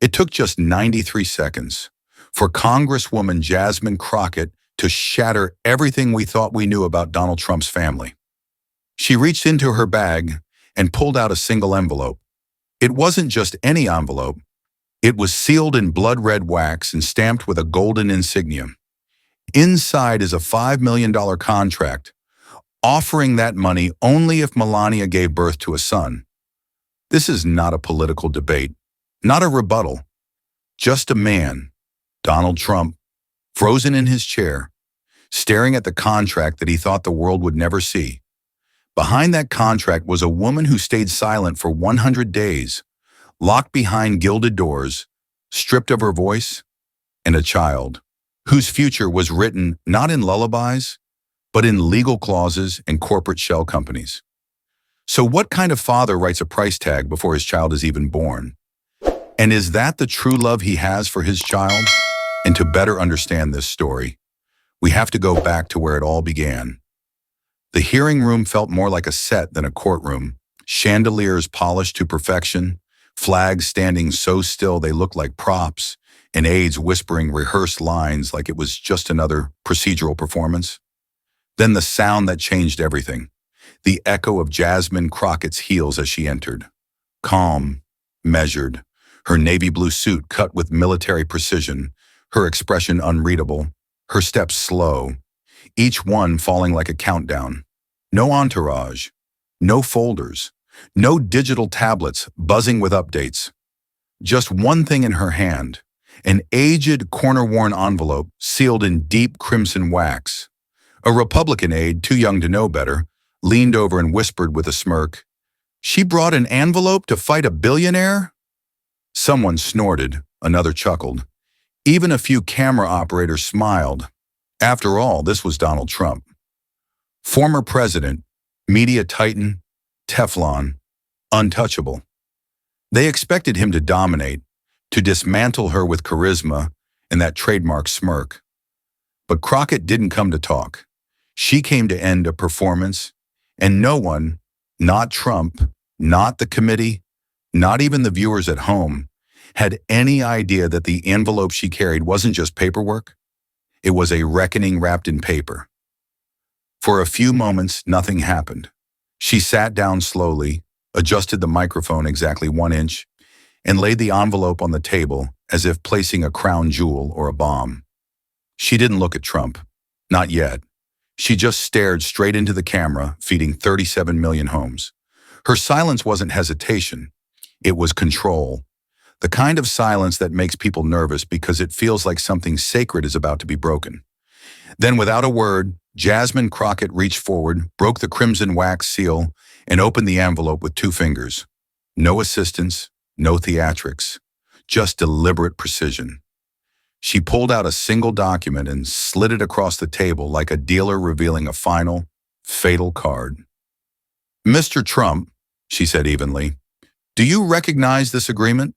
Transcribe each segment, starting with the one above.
It took just 93 seconds for Congresswoman Jasmine Crockett to shatter everything we thought we knew about Donald Trump's family. She reached into her bag and pulled out a single envelope. It wasn't just any envelope. It was sealed in blood-red wax and stamped with a golden insignia. Inside is a $5 million contract, offering that money only if Melania gave birth to a son. This is not a political debate, not a rebuttal, just a man, Donald Trump, frozen in his chair, staring at the contract that he thought the world would never see. Behind that contract was a woman who stayed silent for 100 days, locked behind gilded doors, stripped of her voice, and a child whose future was written not in lullabies, but in legal clauses and corporate shell companies. So what kind of father writes a price tag before his child is even born? And is that the true love he has for his child? And to better understand this story, we have to go back to where it all began. The hearing room felt more like a set than a courtroom. Chandeliers polished to perfection, flags standing so still they looked like props, and aides whispering rehearsed lines like it was just another procedural performance. Then the sound that changed everything, the echo of Jasmine Crockett's heels as she entered. Calm, measured, her navy blue suit cut with military precision, her expression unreadable, her steps slow, each one falling like a countdown. No entourage, no folders, no digital tablets buzzing with updates. Just one thing in her hand, an aged, corner-worn envelope sealed in deep crimson wax. A Republican aide, too young to know better, leaned over and whispered with a smirk, "She brought an envelope to fight a billionaire?" Someone snorted, another chuckled. Even a few camera operators smiled. After all, this was Donald Trump. Former president, media titan, Teflon, untouchable. They expected him to dominate, to dismantle her with charisma and that trademark smirk. But Crockett didn't come to talk. She came to end a performance, and no one, not Trump, not the committee, not even the viewers at home, had any idea that the envelope she carried wasn't just paperwork. It was a reckoning wrapped in paper. For a few moments, nothing happened. She sat down slowly, adjusted the microphone exactly 1 inch, and laid the envelope on the table as if placing a crown jewel or a bomb. She didn't look at Trump. Not yet. She just stared straight into the camera, feeding 37 million homes. Her silence wasn't hesitation. It was control. The kind of silence that makes people nervous because it feels like something sacred is about to be broken. Then, without a word, Jasmine Crockett reached forward, broke the crimson wax seal, and opened the envelope with 2 fingers. No assistance, no theatrics, just deliberate precision. She pulled out a single document and slid it across the table like a dealer revealing a final, fatal card. "Mr. Trump," she said evenly, "do you recognize this agreement?"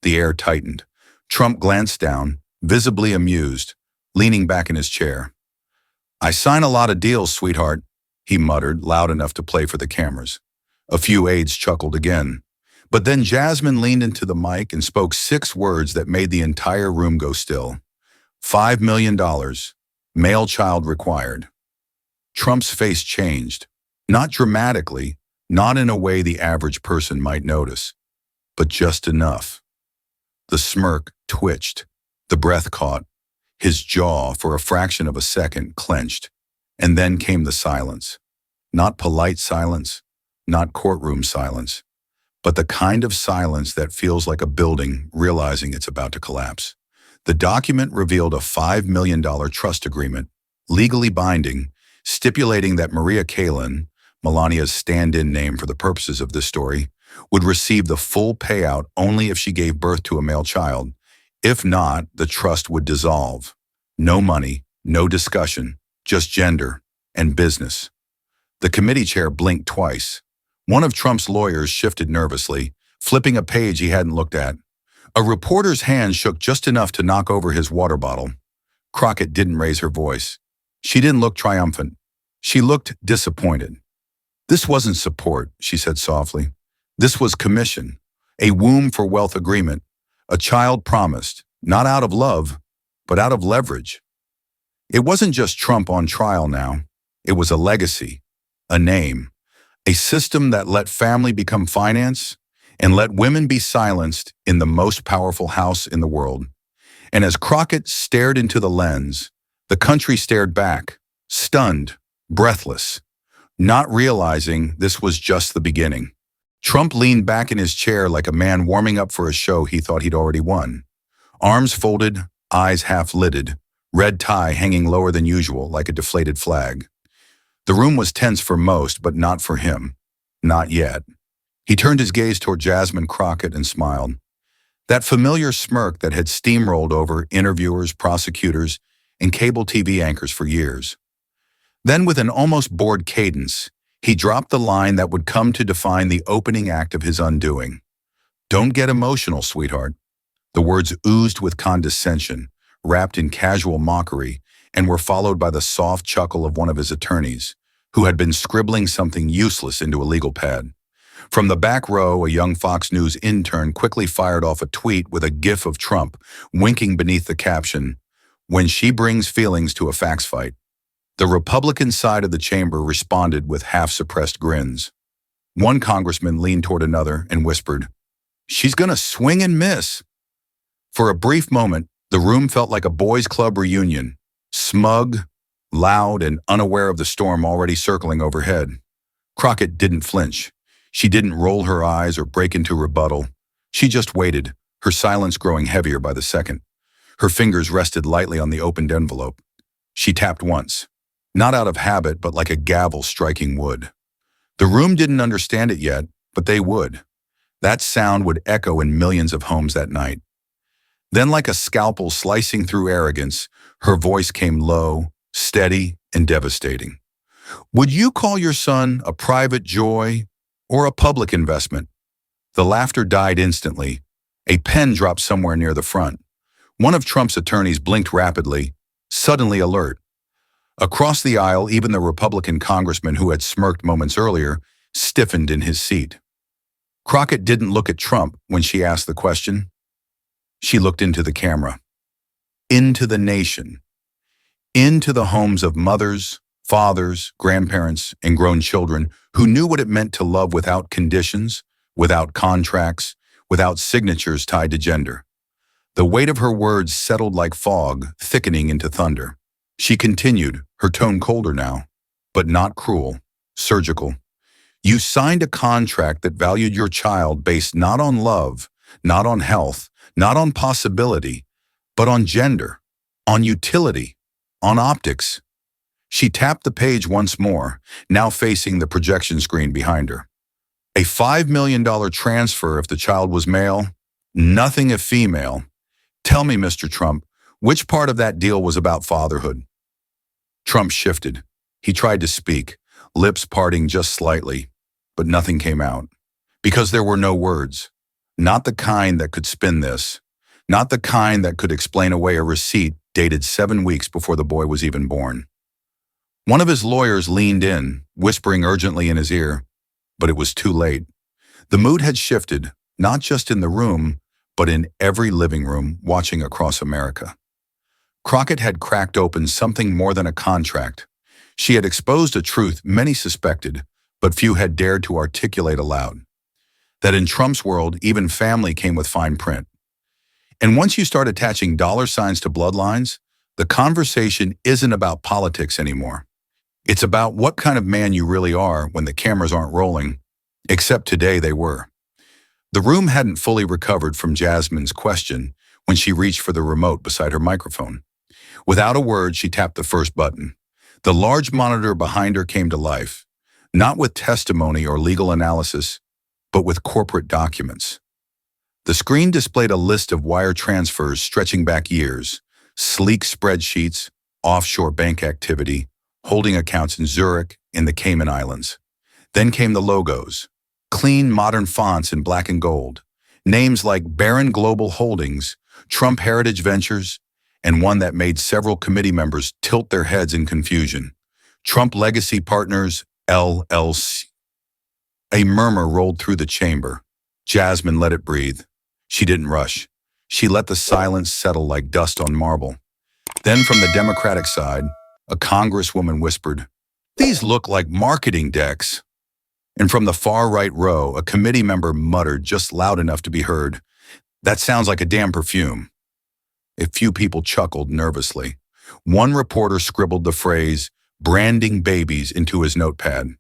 The air tightened. Trump glanced down, visibly amused, leaning back in his chair. "I sign a lot of deals, sweetheart," he muttered, loud enough to play for the cameras. A few aides chuckled again. But then Jasmine leaned into the mic and spoke 6 words that made the entire room go still. $5 million, male child required. Trump's face changed, not dramatically, not in a way the average person might notice, but just enough. The smirk twitched, the breath caught, his jaw, for a fraction of a second, clenched, and then came the silence. Not polite silence, not courtroom silence, but the kind of silence that feels like a building realizing it's about to collapse. The document revealed a $5 million trust agreement, legally binding, stipulating that Maria Kalin, Melania's stand-in name for the purposes of this story, would receive the full payout only if she gave birth to a male child. If not, the trust would dissolve. No money, no discussion, just gender and business. The committee chair blinked twice. One of Trump's lawyers shifted nervously, flipping a page he hadn't looked at. A reporter's hand shook just enough to knock over his water bottle. Crockett didn't raise her voice. She didn't look triumphant. She looked disappointed. "This wasn't support," she said softly. "This was commission, a womb for wealth agreement, A child promised, not out of love, but out of leverage. It wasn't just Trump on trial now. It was a legacy, a name, a system that let family become finance and let women be silenced in the most powerful house in the world. And as Crockett stared into the lens, the country stared back, stunned, breathless, not realizing this was just the beginning. Trump leaned back in his chair like a man warming up for a show he thought he'd already won. Arms folded, eyes half-lidded, red tie hanging lower than usual like a deflated flag. The room was tense for most, but not for him. Not yet. He turned his gaze toward Jasmine Crockett and smiled. That familiar smirk that had steamrolled over interviewers, prosecutors, and cable TV anchors for years. Then with an almost bored cadence, he dropped the line that would come to define the opening act of his undoing. "Don't get emotional, sweetheart." The words oozed with condescension, wrapped in casual mockery, and were followed by the soft chuckle of one of his attorneys, who had been scribbling something useless into a legal pad. From the back row, a young Fox News intern quickly fired off a tweet with a gif of Trump, winking beneath the caption, "When she brings feelings to a fax fight." The Republican side of the chamber responded with half-suppressed grins. One congressman leaned toward another and whispered, "She's gonna swing and miss." For a brief moment, the room felt like a boys' club reunion, smug, loud, and unaware of the storm already circling overhead. Crockett didn't flinch. She didn't roll her eyes or break into rebuttal. She just waited, her silence growing heavier by the second. Her fingers rested lightly on the opened envelope. She tapped once, not out of habit, but like a gavel striking wood. The room didn't understand it yet, but they would. That sound would echo in millions of homes that night. Then, like a scalpel slicing through arrogance, her voice came low, steady, and devastating. "Would you call your son a private joy or a public investment?" The laughter died instantly. A pen dropped somewhere near the front. One of Trump's attorneys blinked rapidly, suddenly alert. Across the aisle, even the Republican congressman who had smirked moments earlier stiffened in his seat. Crockett didn't look at Trump when she asked the question. She looked into the camera, into the nation, into the homes of mothers, fathers, grandparents, and grown children who knew what it meant to love without conditions, without contracts, without signatures tied to gender. The weight of her words settled like fog, thickening into thunder. She continued, her tone colder now, but not cruel, surgical. "You signed a contract that valued your child based not on love, not on health, not on possibility, but on gender, on utility, on optics." She tapped the page once more, now facing the projection screen behind her. "A $5 million transfer if the child was male, nothing if female. Tell me, Mr. Trump, which part of that deal was about fatherhood?" Trump shifted. He tried to speak, lips parting just slightly, but nothing came out. Because there were no words. Not the kind that could spin this. Not the kind that could explain away a receipt dated 7 weeks before the boy was even born. One of his lawyers leaned in, whispering urgently in his ear, but it was too late. The mood had shifted, not just in the room, but in every living room watching across America. Crockett had cracked open something more than a contract. She had exposed a truth many suspected, but few had dared to articulate aloud. That in Trump's world, even family came with fine print. And once you start attaching dollar signs to bloodlines, the conversation isn't about politics anymore. It's about what kind of man you really are when the cameras aren't rolling, except today they were. The room hadn't fully recovered from Jasmine's question when she reached for the remote beside her microphone. Without a word, she tapped the first button. The large monitor behind her came to life, not with testimony or legal analysis, but with corporate documents. The screen displayed a list of wire transfers stretching back years, sleek spreadsheets, offshore bank activity, holding accounts in Zurich and the Cayman Islands. Then came the logos, clean modern fonts in black and gold, names like Barron Global Holdings, Trump Heritage Ventures, and one that made several committee members tilt their heads in confusion, Trump Legacy Partners, LLC. A murmur rolled through the chamber. Jasmine let it breathe. She didn't rush. She let the silence settle like dust on marble. Then from the Democratic side, a congresswoman whispered, "These look like marketing decks." And from the far right row, a committee member muttered just loud enough to be heard, "That sounds like a damn perfume." A few people chuckled nervously. One reporter scribbled the phrase, "branding babies," into his notepad.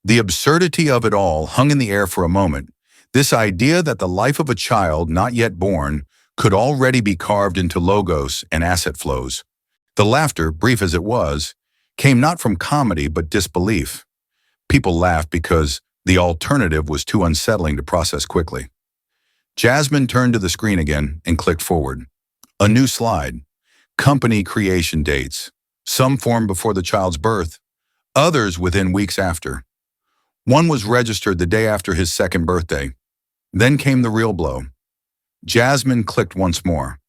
The absurdity of it all hung in the air for a moment. This idea that the life of a child not yet born could already be carved into logos and asset flows. The laughter, brief as it was, came not from comedy but disbelief. People laughed because the alternative was too unsettling to process quickly. Jasmine turned to the screen again and clicked forward. A new slide. Company creation dates. Some formed before the child's birth, others within weeks after. One was registered the day after his second birthday. Then came the real blow. Jasmine clicked once more.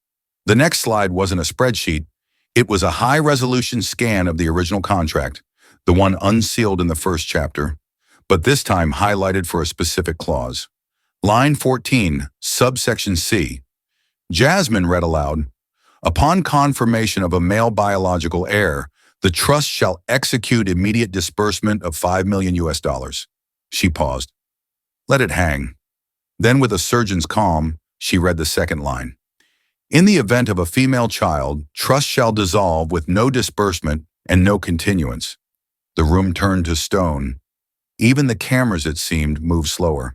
The next slide wasn't a spreadsheet. It was a high-resolution scan of the original contract, the one unsealed in the first chapter, but this time highlighted for a specific clause. Line 14, subsection C. Jasmine read aloud, "Upon confirmation of a male biological heir, the trust shall execute immediate disbursement of $5 million US. She paused. Let it hang. Then with a surgeon's calm, she read the second line. "In the event of a female child, trust shall dissolve with no disbursement and no continuance." The room turned to stone. Even the cameras, it seemed, moved slower.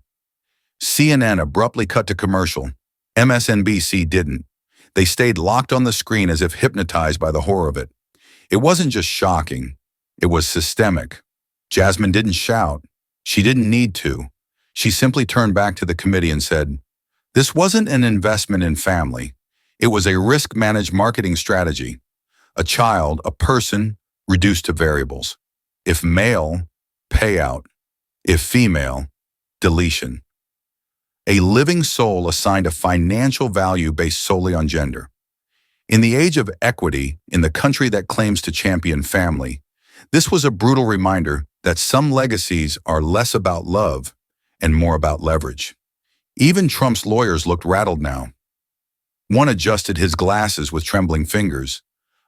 CNN abruptly cut to commercial. MSNBC didn't. They stayed locked on the screen as if hypnotized by the horror of it. It wasn't just shocking. It was systemic. Jasmine didn't shout. She didn't need to. She simply turned back to the committee and said, "This wasn't an investment in family. It was a risk-managed marketing strategy. A child, a person, reduced to variables. If male, payout. If female, deletion. A living soul assigned a financial value based solely on gender. In the age of equity, in the country that claims to champion family, this was a brutal reminder that some legacies are less about love and more about leverage. Even Trump's lawyers looked rattled now. One adjusted his glasses with trembling fingers.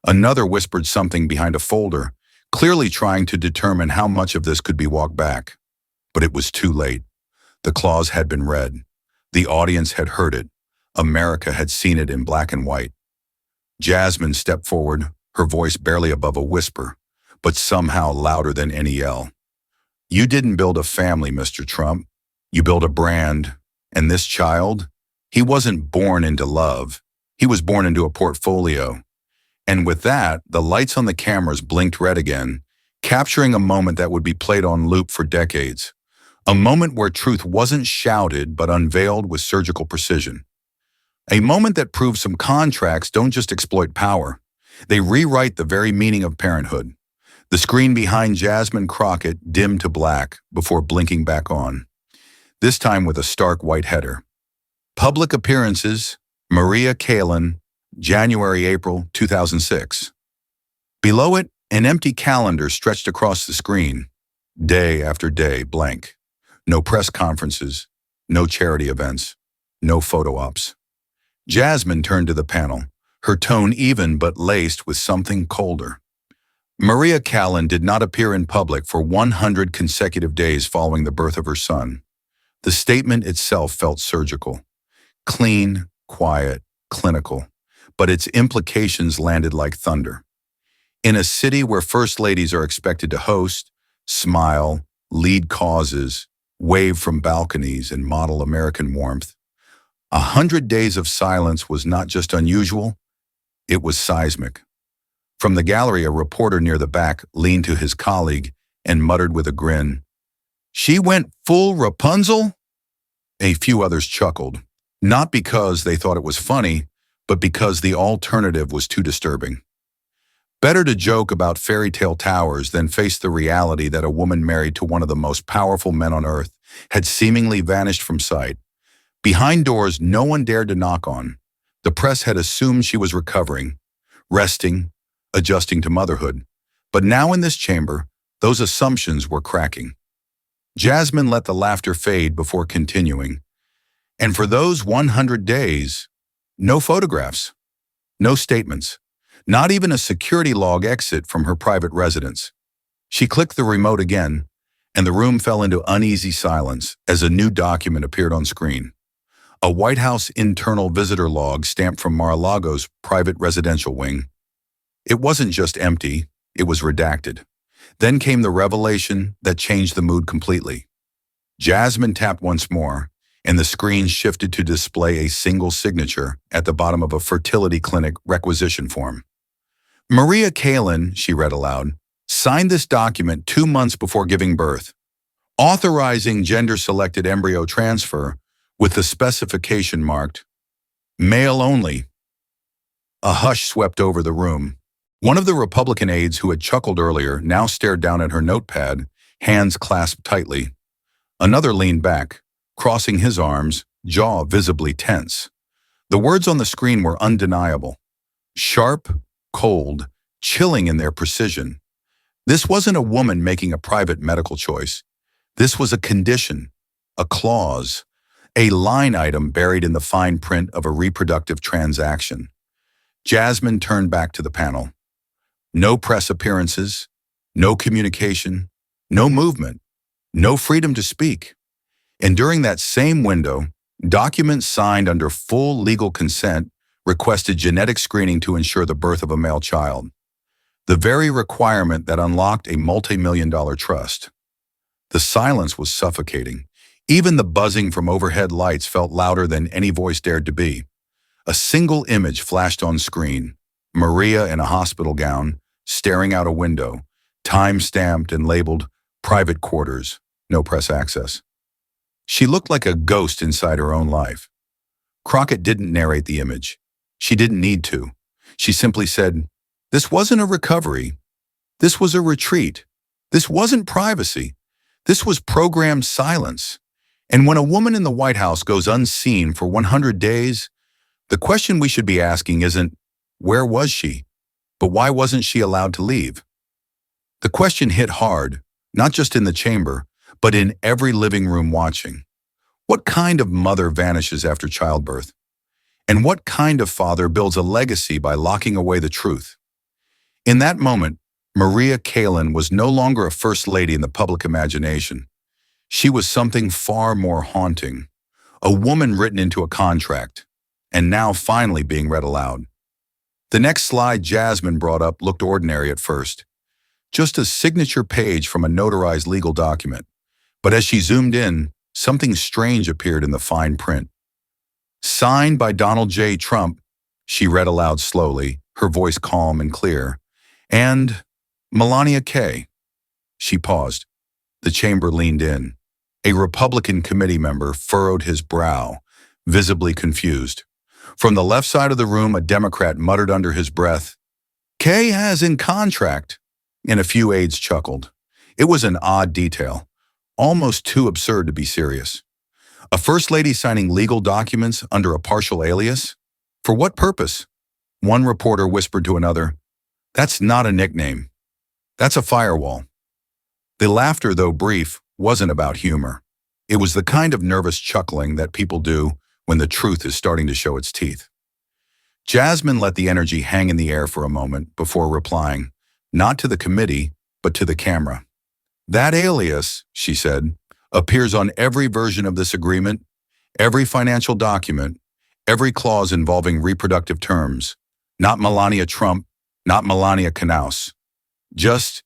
Another whispered something behind a folder, clearly trying to determine how much of this could be walked back. But it was too late. The clause had been read. The audience had heard it. America had seen it in black and white. Jasmine stepped forward, her voice barely above a whisper, but somehow louder than any yell. "You didn't build a family, Mr. Trump. You built a brand. And this child, he wasn't born into love. He was born into a portfolio." And with that, the lights on the cameras blinked red again, capturing a moment that would be played on loop for decades. A moment where truth wasn't shouted but unveiled with surgical precision. A moment that proves some contracts don't just exploit power. They rewrite the very meaning of parenthood. The screen behind Jasmine Crockett dimmed to black before blinking back on, this time with a stark white header. Public appearances, Maria Kalin, January-April 2006. Below it, an empty calendar stretched across the screen. Day after day, blank. No press conferences, no charity events, no photo ops. Jasmine turned to the panel, her tone even but laced with something colder. Maria Kalin did not appear in public for 100 consecutive days following the birth of her son. The statement itself felt surgical. Clean, quiet, clinical, but its implications landed like thunder. In a city where first ladies are expected to host, smile, lead causes, wave from balconies, and model American warmth, 100 days of silence was not just unusual, it was seismic. From the gallery, a reporter near the back leaned to his colleague and muttered with a grin, "She went full Rapunzel?" A few others chuckled, not because they thought it was funny, but because the alternative was too disturbing. Better to joke about fairy tale towers than face the reality that a woman married to one of the most powerful men on earth had seemingly vanished from sight. Behind doors no one dared to knock on. The press had assumed she was recovering, resting, adjusting to motherhood. But now in this chamber, those assumptions were cracking. Jasmine let the laughter fade before continuing. And for those 100 days, No photographs, no statements, not even a security log exit from her private residence. She clicked the remote again, and the room fell into uneasy silence as a new document appeared on screen. A White House internal visitor log stamped from Mar-a-Lago's private residential wing. It wasn't just empty, it was redacted. Then came the revelation that changed the mood completely. Jasmine tapped once more, and the screen shifted to display a single signature at the bottom of a fertility clinic requisition form. Maria Kalin, she read aloud, signed this document 2 months before giving birth, authorizing gender-selected embryo transfer with the specification marked, male only. A hush swept over the room. One of the Republican aides who had chuckled earlier now stared down at her notepad, hands clasped tightly. Another leaned back, crossing his arms, jaw visibly tense. The words on the screen were undeniable. Sharp, cold, chilling in their precision. This wasn't a woman making a private medical choice. This was a condition, a clause, a line item buried in the fine print of a reproductive transaction. Jasmine turned back to the panel. No press appearances, no communication, no movement, no freedom to speak. And during that same window, documents signed under full legal consent requested genetic screening to ensure the birth of a male child. The very requirement that unlocked a multi-million-dollar trust. The silence was suffocating. Even the buzzing from overhead lights felt louder than any voice dared to be. A single image flashed on screen. Maria in a hospital gown, staring out a window, time-stamped and labeled private quarters, no press access. She looked like a ghost inside her own life. Crockett didn't narrate the image. She didn't need to. She simply said, "This wasn't a recovery. This was a retreat. This wasn't privacy. This was programmed silence." And when a woman in the White House goes unseen for 100 days, the question we should be asking isn't, where was she? But why wasn't she allowed to leave? The question hit hard, not just in the chamber, but in every living room watching. What kind of mother vanishes after childbirth? And what kind of father builds a legacy by locking away the truth? In that moment, Maria Kalin was no longer a first lady in the public imagination. She was something far more haunting, a woman written into a contract, and now finally being read aloud. The next slide Jasmine brought up looked ordinary at first, just a signature page from a notarized legal document. But as she zoomed in, something strange appeared in the fine print. Signed by Donald J. Trump, she read aloud slowly, her voice calm and clear, and Melania K. She paused. The chamber leaned in. A Republican committee member furrowed his brow, visibly confused. From the left side of the room, a Democrat muttered under his breath, "K has in contract," and a few aides chuckled. It was an odd detail, almost too absurd to be serious. A first lady signing legal documents under a partial alias? For what purpose? One reporter whispered to another, "That's not a nickname. That's a firewall." The laughter, though brief, wasn't about humor. It was the kind of nervous chuckling that people do when the truth is starting to show its teeth. Jasmine let the energy hang in the air for a moment before replying, not to the committee, but to the camera. "That alias," she said, "appears on every version of this agreement, every financial document, every clause involving reproductive terms. Not Melania Trump, not Melania Knaus. Just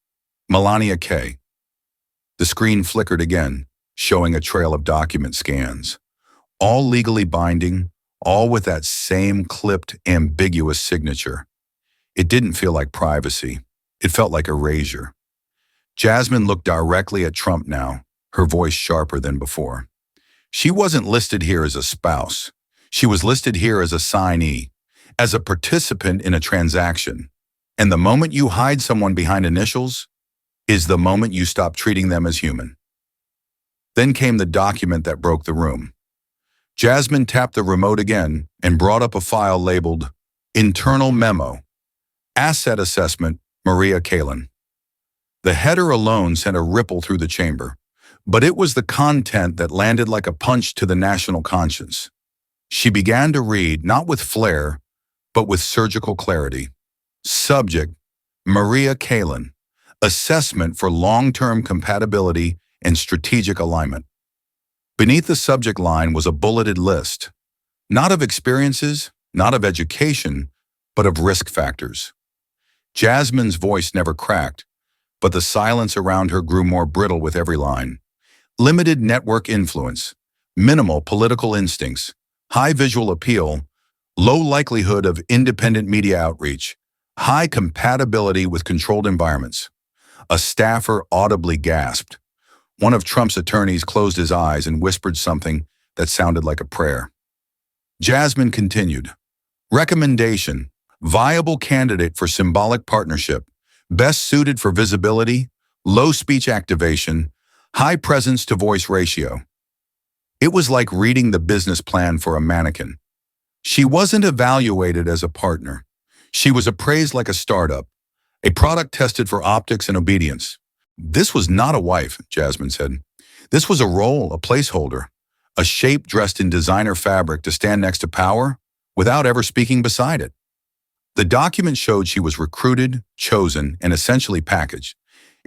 Melania K." The screen flickered again, showing a trail of document scans. All legally binding, all with that same clipped, ambiguous signature. It didn't feel like privacy. It felt like erasure. Jasmine looked directly at Trump now, her voice sharper than before. She wasn't listed here as a spouse. She was listed here as a signee, as a participant in a transaction. And the moment you hide someone behind initials is the moment you stop treating them as human. Then came the document that broke the room. Jasmine tapped the remote again and brought up a file labeled Internal Memo, Asset Assessment, Maria Kalin. The header alone sent a ripple through the chamber, but it was the content that landed like a punch to the national conscience. She began to read, not with flair, but with surgical clarity. Subject: Maria Kalin. Assessment for long-term compatibility and strategic alignment. Beneath the subject line was a bulleted list, not of experiences, not of education, but of risk factors. Jasmine's voice never cracked, but the silence around her grew more brittle with every line. Limited network influence, minimal political instincts, high visual appeal, low likelihood of independent media outreach, high compatibility with controlled environments. A staffer audibly gasped. One of Trump's attorneys closed his eyes and whispered something that sounded like a prayer. Jasmine continued. Recommendation: viable candidate for symbolic partnership, best suited for visibility, low speech activation, high presence to voice ratio. It was like reading the business plan for a mannequin. She wasn't evaluated as a partner. She was appraised like a startup, a product tested for optics and obedience. This was not a wife, Jasmine said. This was a role, a placeholder, a shape dressed in designer fabric to stand next to power without ever speaking beside it. The document showed she was recruited, chosen, and essentially packaged.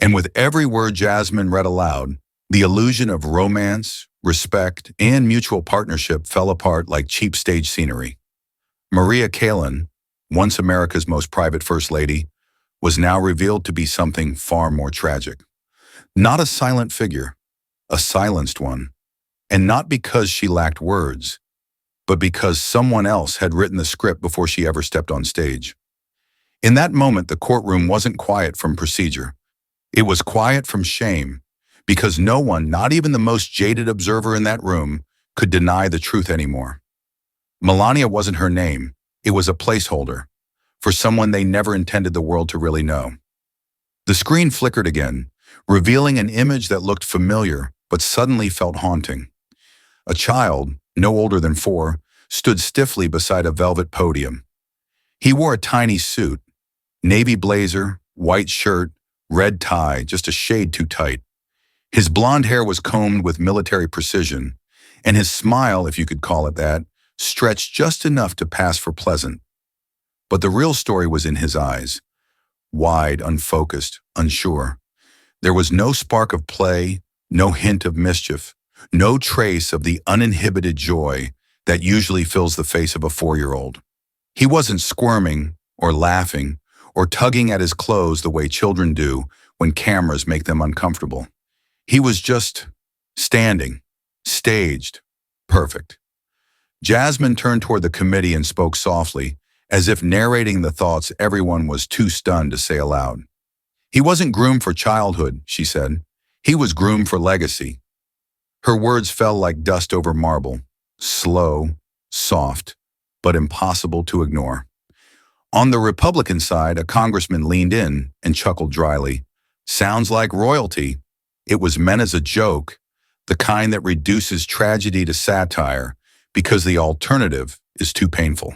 And with every word Jasmine read aloud, the illusion of romance, respect, and mutual partnership fell apart like cheap stage scenery. Maria Kalin, once America's most private first lady, was now revealed to be something far more tragic. Not a silent figure, a silenced one. And not because she lacked words, but because someone else had written the script before she ever stepped on stage. In that moment, the courtroom wasn't quiet from procedure. It was quiet from shame, because no one, not even the most jaded observer in that room, could deny the truth anymore. Melania wasn't her name. It was a placeholder for someone they never intended the world to really know. The screen flickered again, revealing an image that looked familiar but suddenly felt haunting. A child, no older than 4, stood stiffly beside a velvet podium. He wore a tiny suit, navy blazer, white shirt, red tie, just a shade too tight. His blonde hair was combed with military precision, and his smile, if you could call it that, stretched just enough to pass for pleasant. But the real story was in his eyes, wide, unfocused, unsure. There was no spark of play, no hint of mischief, no trace of the uninhibited joy that usually fills the face of a 4-year-old. He wasn't squirming or laughing or tugging at his clothes the way children do when cameras make them uncomfortable. He was just standing, staged, perfect. Jasmine turned toward the committee and spoke softly, as if narrating the thoughts everyone was too stunned to say aloud. He wasn't groomed for childhood, she said. He was groomed for legacy. Her words fell like dust over marble, slow, soft, but impossible to ignore. On the Republican side, a congressman leaned in and chuckled dryly. Sounds like royalty. It was meant as a joke, the kind that reduces tragedy to satire because the alternative is too painful.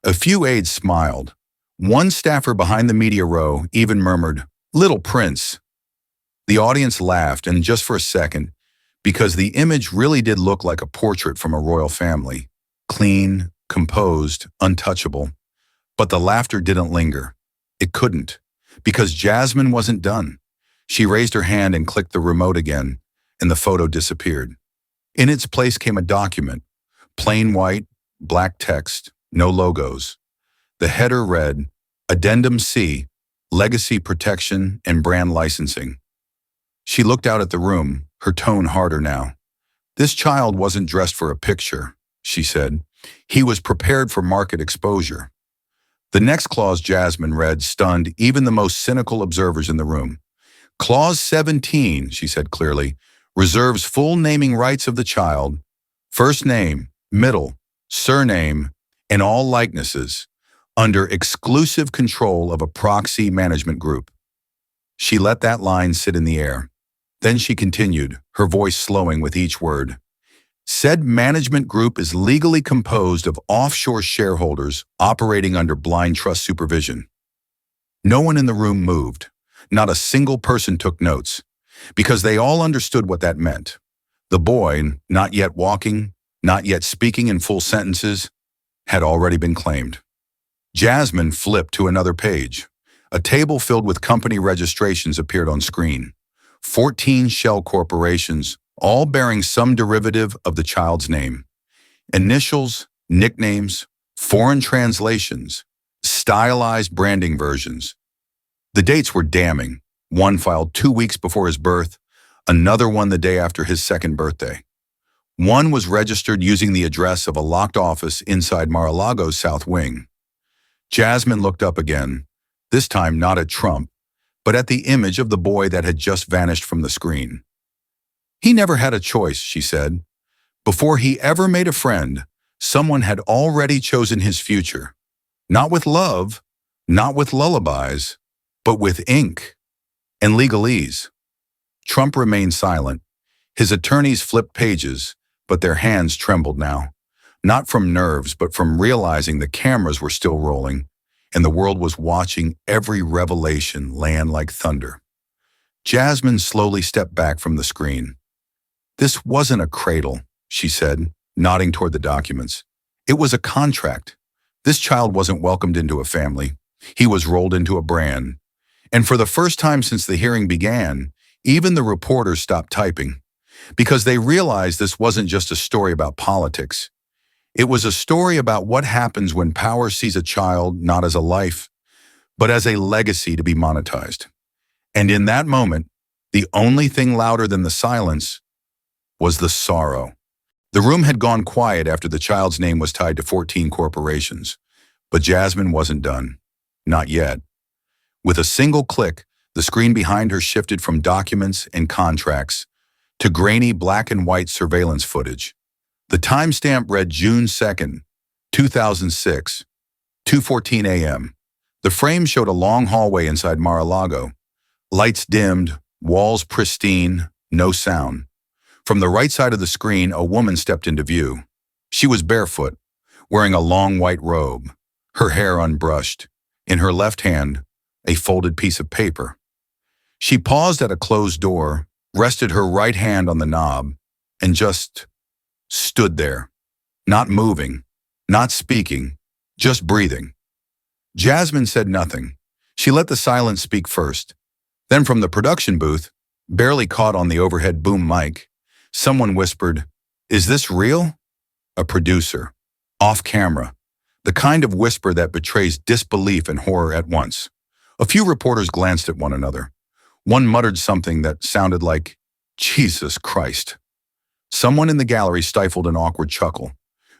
A few aides smiled. One staffer behind the media row even murmured, "Little Prince." The audience laughed, and just for a second, because the image really did look like a portrait from a royal family. Clean, composed, untouchable. But the laughter didn't linger. It couldn't, because Jasmine wasn't done. She raised her hand and clicked the remote again, and the photo disappeared. In its place came a document, plain white, black text, no logos. The header read, Addendum C, Legacy Protection and Brand Licensing. She looked out at the room, her tone harder now. This child wasn't dressed for a picture, she said. He was prepared for market exposure. The next clause Jasmine read stunned even the most cynical observers in the room. Clause 17, she said clearly, reserves full naming rights of the child, first name, middle, surname, and all likenesses, under exclusive control of a proxy management group. She let that line sit in the air. Then she continued, her voice slowing with each word. Said management group is legally composed of offshore shareholders operating under blind trust supervision. No one in the room moved. Not a single person took notes, because they all understood what that meant. The boy, not yet walking, not yet speaking in full sentences, had already been claimed. Jasmine flipped to another page. A table filled with company registrations appeared on screen. 14 shell corporations, all bearing some derivative of the child's name. Initials, nicknames, foreign translations, stylized branding versions. The dates were damning. One filed 2 weeks before his birth, another one the day after his second birthday. One was registered using the address of a locked office inside Mar-a-Lago's South Wing. Jasmine looked up again, this time not at Trump, but at the image of the boy that had just vanished from the screen. He never had a choice, she said. Before he ever made a friend, someone had already chosen his future. Not with love, not with lullabies, but with ink and legalese. Trump remained silent. His attorneys flipped pages, but their hands trembled now. Not from nerves, but from realizing the cameras were still rolling, and the world was watching every revelation land like thunder. Jasmine slowly stepped back from the screen. "This wasn't a cradle," she said, nodding toward the documents. "It was a contract. This child wasn't welcomed into a family. He was rolled into a brand. And for the first time since the hearing began, even the reporters stopped typing, because they realized this wasn't just a story about politics. It was a story about what happens when power sees a child not as a life, but as a legacy to be monetized. And in that moment, the only thing louder than the silence was the sorrow. The room had gone quiet after the child's name was tied to 14 corporations, but Jasmine wasn't done. Not yet. With a single click, the screen behind her shifted from documents and contracts to grainy black and white surveillance footage. The timestamp read June 2nd, 2006, 2:14 a.m. The frame showed a long hallway inside Mar-a-Lago. Lights dimmed, walls pristine, no sound. From the right side of the screen, a woman stepped into view. She was barefoot, wearing a long white robe, her hair unbrushed. In her left hand, a folded piece of paper. She paused at a closed door, rested her right hand on the knob, and just stood there, not moving, not speaking, just breathing. Jasmine said nothing. She let the silence speak first. Then from the production booth, barely caught on the overhead boom mic, someone whispered, "Is this real?" A producer, off camera, the kind of whisper that betrays disbelief and horror at once. A few reporters glanced at one another. One muttered something that sounded like, "Jesus Christ." Someone in the gallery stifled an awkward chuckle.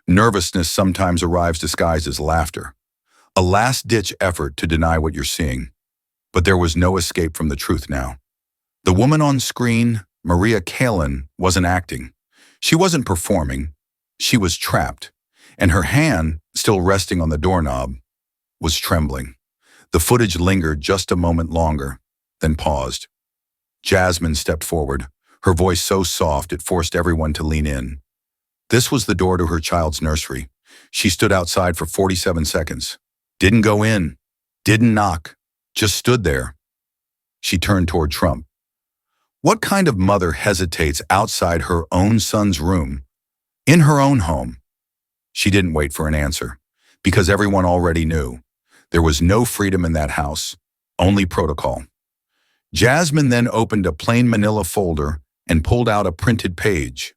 Nervousness sometimes arrives disguised as laughter. A last-ditch effort to deny what you're seeing. But there was no escape from the truth now. The woman on screen, Maria Kalin, wasn't acting. She wasn't performing. She was trapped. And her hand, still resting on the doorknob, was trembling. The footage lingered just a moment longer, then paused. Jasmine stepped forward, her voice so soft it forced everyone to lean in. This was the door to her child's nursery. She stood outside for 47 seconds. Didn't go in, didn't knock, just stood there. She turned toward Trump. What kind of mother hesitates outside her own son's room, in her own home? She didn't wait for an answer, because everyone already knew. There was no freedom in that house, only protocol. Jasmine then opened a plain manila folder and pulled out a printed page.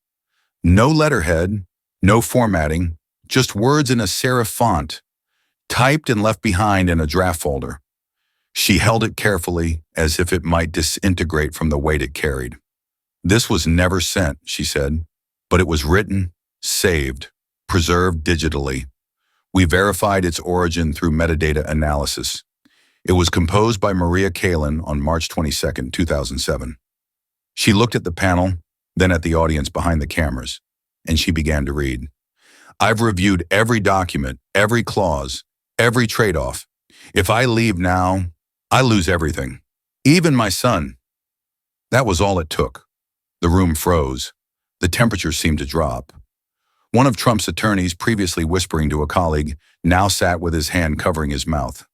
No letterhead, no formatting, just words in a serif font, typed and left behind in a draft folder. She held it carefully, as if it might disintegrate from the weight it carried. "This was never sent," she said, "but it was written, saved, preserved digitally. We verified its origin through metadata analysis. It was composed by Maria Kalin on March 22, 2007. She looked at the panel, then at the audience behind the cameras, and she began to read. "I've reviewed every document, every clause, every trade-off. If I leave now, I lose everything, even my son." That was all it took. The room froze. The temperature seemed to drop. One of Trump's attorneys, previously whispering to a colleague, now sat with his hand covering his mouth.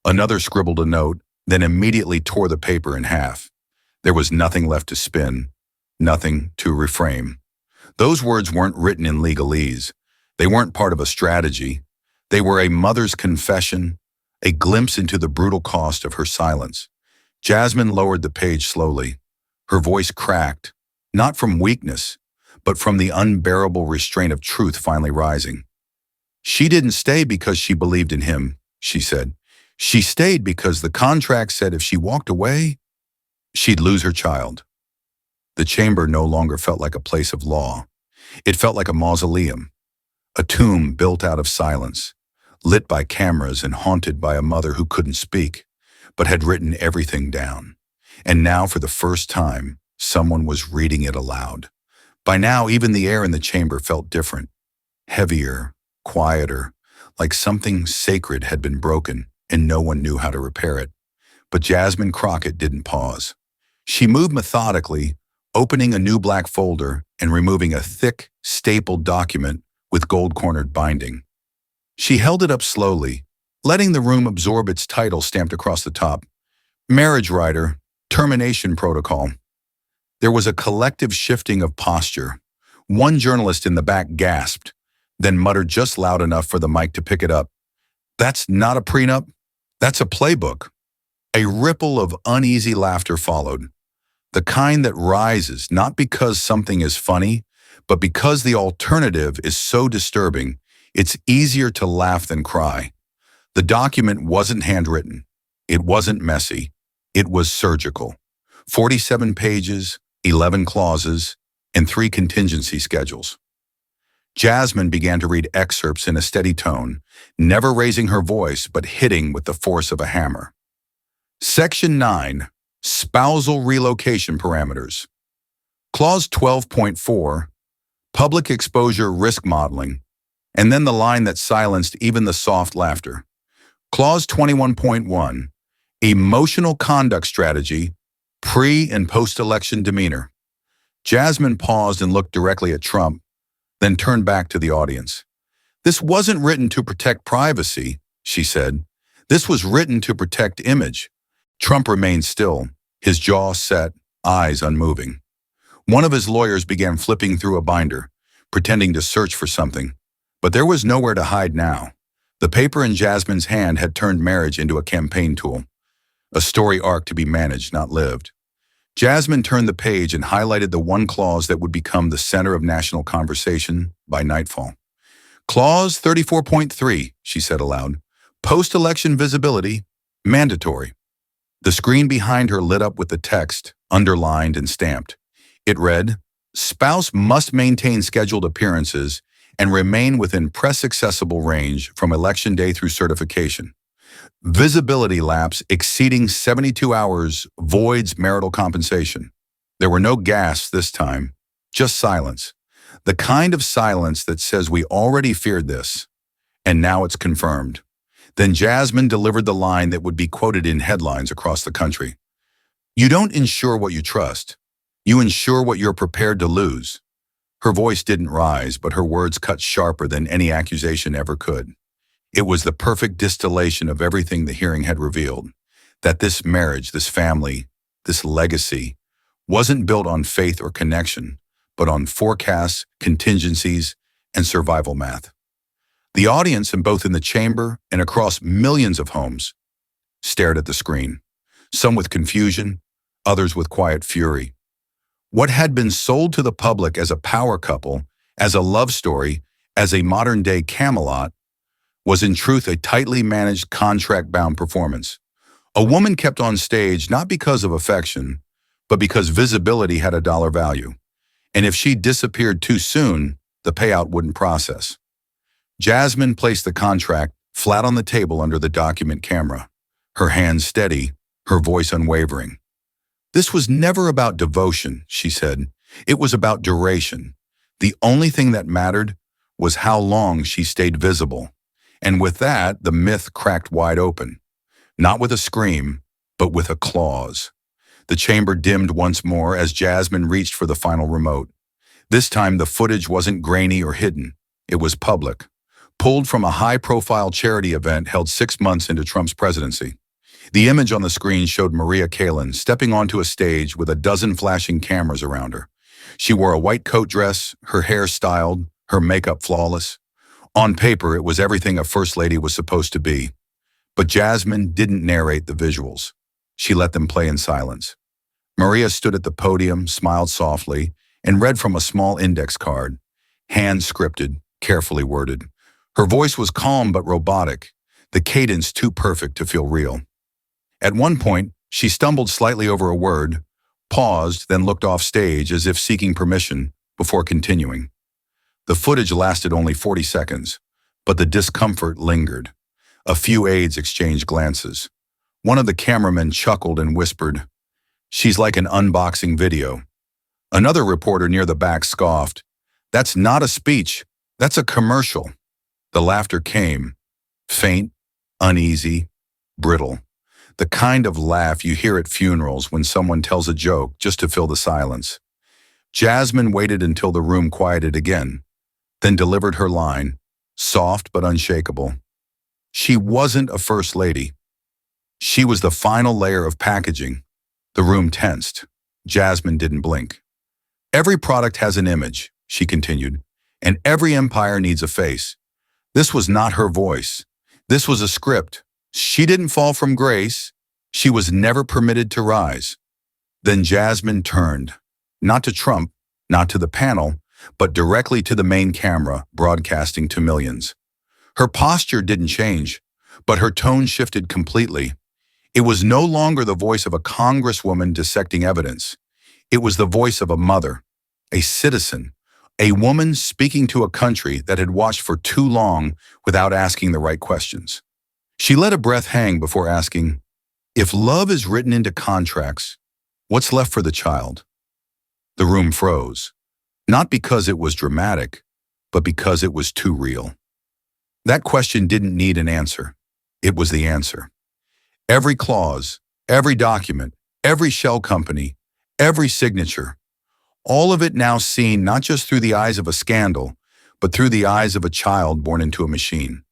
Another scribbled a note, then immediately tore the paper in half. There was nothing left to spin, nothing to reframe. Those words weren't written in legalese. They weren't part of a strategy. They were a mother's confession, a glimpse into the brutal cost of her silence. Jasmine lowered the page slowly. Her voice cracked, not from weakness, but from the unbearable restraint of truth finally rising. She didn't stay because she believed in him, she said. She stayed because the contract said if she walked away, she'd lose her child. The chamber no longer felt like a place of law. It felt like a mausoleum, a tomb built out of silence, lit by cameras and haunted by a mother who couldn't speak, but had written everything down. And now, for the first time, someone was reading it aloud. By now, even the air in the chamber felt different, heavier, quieter, like something sacred had been broken and no one knew how to repair it. But Jasmine Crockett didn't pause. She moved methodically, opening a new black folder and removing a thick, stapled document with gold-cornered binding. She held it up slowly, letting the room absorb its title stamped across the top. Marriage Rider, Termination Protocol. There was a collective shifting of posture. One journalist in the back gasped, then muttered just loud enough for the mic to pick it up. "That's not a prenup. That's a playbook." A ripple of uneasy laughter followed. The kind that rises not because something is funny, but because the alternative is so disturbing, it's easier to laugh than cry. The document wasn't handwritten. It wasn't messy. It was surgical. 47 pages, 11 clauses, and 3 contingency schedules. Jasmine began to read excerpts in a steady tone, never raising her voice but hitting with the force of a hammer. Section 9. Spousal Relocation Parameters. Clause 12.4. Public Exposure Risk Modeling. And then the line that silenced even the soft laughter. Clause 21.1. Emotional Conduct Strategy. Pre- and post-election demeanor. Jasmine paused and looked directly at Trump, then turned back to the audience. "This wasn't written to protect privacy," she said. "This was written to protect image." Trump remained still, his jaw set, eyes unmoving. One of his lawyers began flipping through a binder, pretending to search for something. But there was nowhere to hide now. The paper in Jasmine's hand had turned marriage into a campaign tool, a story arc to be managed, not lived. Jasmine turned the page and highlighted the one clause that would become the center of national conversation by nightfall. "Clause 34.3, she said aloud. "Post-election visibility, mandatory." The screen behind her lit up with the text, underlined and stamped. It read, "Spouse must maintain scheduled appearances and remain within press-accessible range from election day through certification. Visibility lapse exceeding 72 hours voids marital compensation." There were no gasps this time, just silence. The kind of silence that says we already feared this, and now it's confirmed. Then Jasmine delivered the line that would be quoted in headlines across the country. "You don't insure what you trust. You insure what you're prepared to lose." Her voice didn't rise, but her words cut sharper than any accusation ever could. It was the perfect distillation of everything the hearing had revealed, that this marriage, this family, this legacy, wasn't built on faith or connection, but on forecasts, contingencies, and survival math. The audience, and both in the chamber and across millions of homes, stared at the screen, some with confusion, others with quiet fury. What had been sold to the public as a power couple, as a love story, as a modern-day Camelot, was in truth a tightly managed, contract-bound performance. A woman kept on stage not because of affection, but because visibility had a dollar value. And if she disappeared too soon, the payout wouldn't process. Jasmine placed the contract flat on the table under the document camera, her hands steady, her voice unwavering. "This was never about devotion," she said. "It was about duration. The only thing that mattered was how long she stayed visible." And with that, the myth cracked wide open. Not with a scream, but with a clause. The chamber dimmed once more as Jasmine reached for the final remote. This time, the footage wasn't grainy or hidden. It was public, pulled from a high-profile charity event held 6 months into Trump's presidency. The image on the screen showed Maria Kalin stepping onto a stage with a dozen flashing cameras around her. She wore a white coat dress, her hair styled, her makeup flawless. On paper, it was everything a first lady was supposed to be. But Jasmine didn't narrate the visuals. She let them play in silence. Maria stood at the podium, smiled softly, and read from a small index card, hand-scripted, carefully worded. Her voice was calm but robotic, the cadence too perfect to feel real. At one point, she stumbled slightly over a word, paused, then looked off stage as if seeking permission before continuing. The footage lasted only 40 seconds, but the discomfort lingered. A few aides exchanged glances. One of the cameramen chuckled and whispered, "She's like an unboxing video." Another reporter near the back scoffed, "That's not a speech, that's a commercial." The laughter came, faint, uneasy, brittle. The kind of laugh you hear at funerals when someone tells a joke just to fill the silence. Jasmine waited until the room quieted again, then delivered her line, soft but unshakable. She wasn't a first lady. She was the final layer of packaging. The room tensed. Jasmine didn't blink. "Every product has an image," she continued, "and every empire needs a face." This was not her voice. This was a script. She didn't fall from grace. She was never permitted to rise. Then Jasmine turned, not to Trump, not to the panel, but directly to the main camera, broadcasting to millions. Her posture didn't change, but her tone shifted completely. It was no longer the voice of a congresswoman dissecting evidence. It was the voice of a mother, a citizen, a woman speaking to a country that had watched for too long without asking the right questions. She let a breath hang before asking, "If love is written into contracts, what's left for the child?" The room froze, not because it was dramatic, but because it was too real. That question didn't need an answer. It was the answer. Every clause, every document, every shell company, every signature, all of it now seen not just through the eyes of a scandal, but through the eyes of a child born into a machine,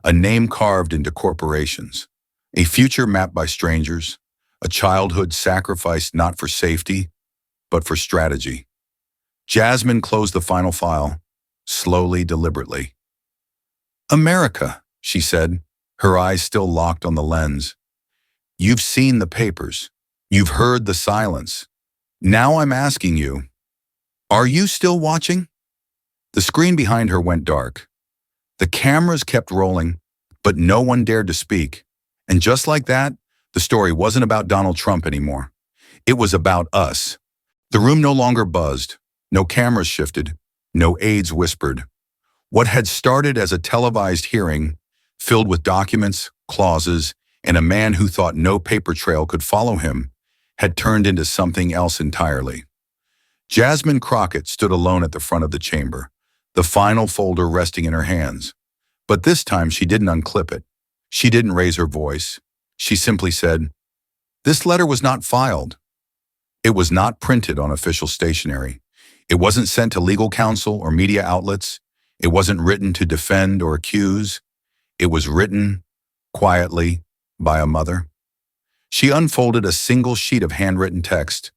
a name carved into corporations, a future mapped by strangers, a childhood sacrificed not for safety, but for strategy. Jasmine closed the final file, slowly, deliberately. "America," she said, her eyes still locked on the lens. "You've seen the papers. You've heard the silence. Now I'm asking you, are you still watching?" The screen behind her went dark. The cameras kept rolling, but no one dared to speak. And just like that, the story wasn't about Donald Trump anymore. It was about us. The room no longer buzzed. No cameras shifted. No aides whispered. What had started as a televised hearing, filled with documents, clauses, and a man who thought no paper trail could follow him, had turned into something else entirely. Jasmine Crockett stood alone at the front of the chamber, the final folder resting in her hands. But this time she didn't unclip it. She didn't raise her voice. She simply said, "This letter was not filed. It was not printed on official stationery. It wasn't sent to legal counsel or media outlets. It wasn't written to defend or accuse. It was written, quietly, by a mother." She unfolded a single sheet of handwritten text,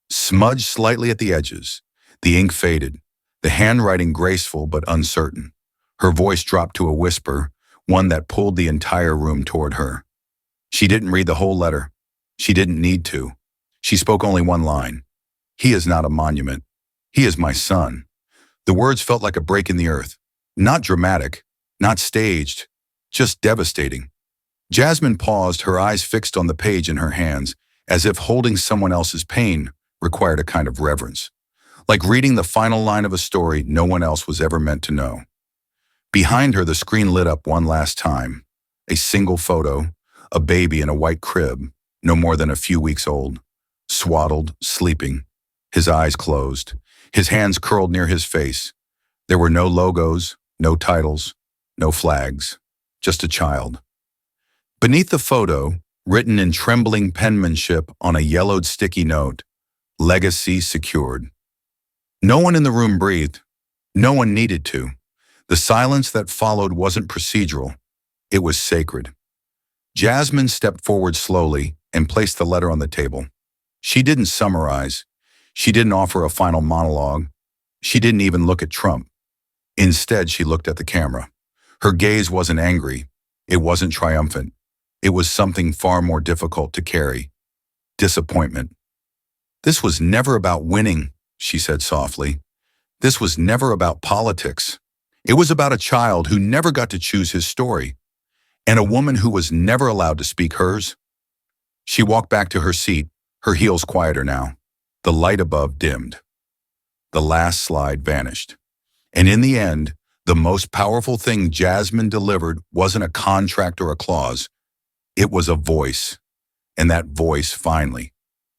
smudged slightly at the edges. The ink faded, the handwriting graceful but uncertain. Her voice dropped to a whisper, one that pulled the entire room toward her. She didn't read the whole letter. She didn't need to. She spoke only one line. "He is not a monument. He is my son." The words felt like a break in the earth. Not dramatic, not staged, just devastating. Jasmine paused, her eyes fixed on the page in her hands, as if holding someone else's pain required a kind of reverence. Like reading the final line of a story no one else was ever meant to know. Behind her, the screen lit up one last time. A single photo, a baby in a white crib, no more than a few weeks old, swaddled, sleeping, his eyes closed, his hands curled near his face. There were no logos, no titles, no flags, just a child. Beneath the photo, written in trembling penmanship on a yellowed sticky note, "Legacy secured." No one in the room breathed. No one needed to. The silence that followed wasn't procedural. It was sacred. Jasmine stepped forward slowly and placed the letter on the table. She didn't summarize. She didn't offer a final monologue. She didn't even look at Trump. Instead, she looked at the camera. Her gaze wasn't angry. It wasn't triumphant. It was something far more difficult to carry. Disappointment. "This was never about winning," she said softly. "This was never about politics. It was about a child who never got to choose his story, and a woman who was never allowed to speak hers." She walked back to her seat, her heels quieter now. The light above dimmed. The last slide vanished. And in the end, the most powerful thing Jasmine delivered wasn't a contract or a clause. It was a voice. And that voice, finally,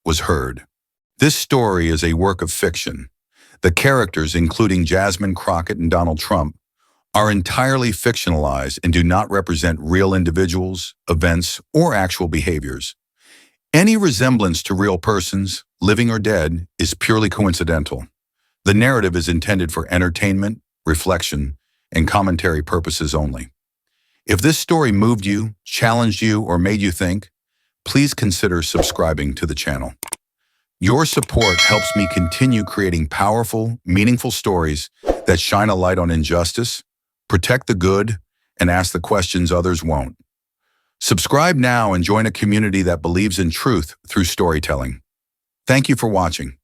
was heard. This story is a work of fiction. The characters, including Jasmine Crockett and Donald Trump, are entirely fictionalized and do not represent real individuals, events, or actual behaviors. Any resemblance to real persons, living or dead, is purely coincidental. The narrative is intended for entertainment, reflection, and commentary purposes only. If this story moved you, challenged you, or made you think, please consider subscribing to the channel. Your support helps me continue creating powerful, meaningful stories that shine a light on injustice, protect the good, and ask the questions others won't. Subscribe now and join a community that believes in truth through storytelling. Thank you for watching.